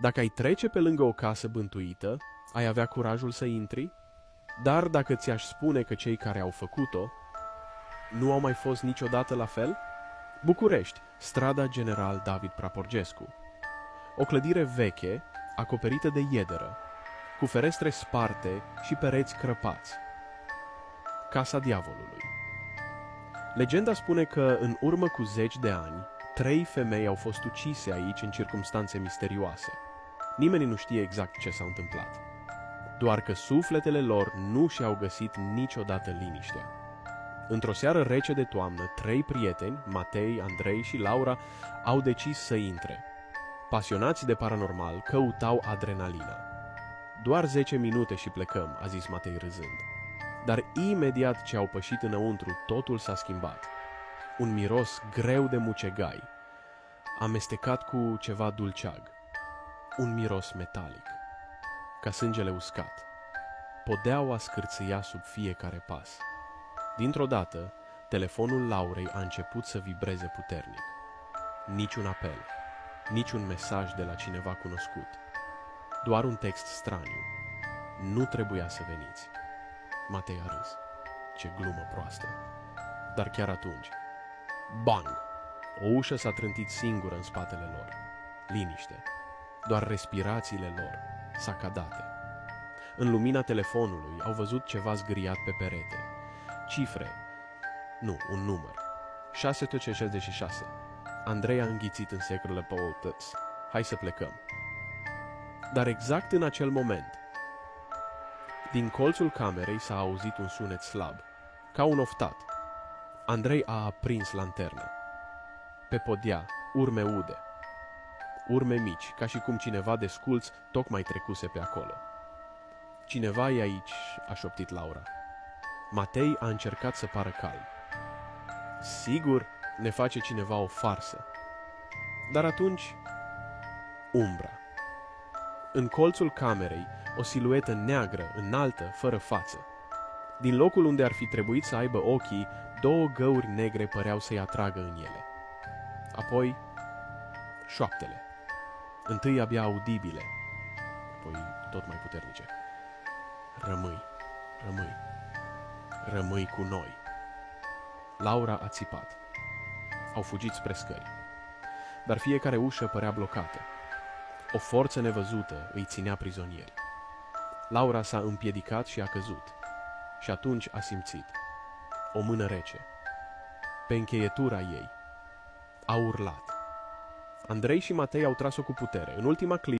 Dacă ai trece pe lângă o casă bântuită, ai avea curajul să intri? Dar dacă ți-aș spune că cei care au făcut-o nu au mai fost niciodată la fel? București, strada General David Praporgescu. O clădire veche, acoperită de iederă, cu ferestre sparte și pereți crăpați. Casa Diavolului. Legenda spune că, în urmă cu 10 de ani, 3 femei au fost ucise aici în circumstanțe misterioase. Nimeni nu știe exact ce s-a întâmplat. Doar că sufletele lor nu și-au găsit niciodată liniștea. Într-o seară rece de toamnă, 3 prieteni, Matei, Andrei și Laura, au decis să intre. Pasionați de paranormal, căutau adrenalina. Doar 10 minute și plecăm, a zis Matei râzând. Dar imediat ce au pășit înăuntru, totul s-a schimbat. Un miros greu de mucegai, amestecat cu ceva dulceag. Un miros metalic, ca sângele uscat. Podeaua scârțâia sub fiecare pas. Dintr-o dată, telefonul Laurei a început să vibreze puternic. Niciun apel, niciun mesaj de la cineva cunoscut. Doar un text straniu. Nu trebuia să veniți. Matei a râs. Ce glumă proastă. Dar chiar atunci, bang! O ușă s-a trântit singură în spatele lor. Liniște. Doar respirațiile lor, sacadate. În lumina telefonului au văzut ceva zgâriat pe perete. Cifre. Nu, un număr. 666. Andrei a înghițit în secrele păutăți. Hai să plecăm. Dar exact în acel moment, din colțul camerei s-a auzit un sunet slab, ca un oftat. Andrei a aprins lanterna. Pe podea, urme ude. Urme mici, ca și cum cineva desculț tocmai trecuse pe acolo. Cineva e aici, a șoptit Laura. Matei a încercat să pară calm. Sigur, ne face cineva o farsă. Dar atunci, umbra. În colțul camerei, o siluetă neagră, înaltă, fără față. Din locul unde ar fi trebuit să aibă ochii, 2 găuri negre păreau să-i atragă în ele. Apoi, șoaptele. Întâi abia audibile, apoi tot mai puternice. Rămâi, rămâi, rămâi cu noi. Laura a țipat. Au fugit spre scări. Dar fiecare ușă părea blocată. O forță nevăzută îi ținea prizonieri. Laura s-a împiedicat și a căzut. Și atunci a simțit. O mână rece. Pe încheietura ei. A urlat. Andrei și Matei au tras-o cu putere. În ultima clipă,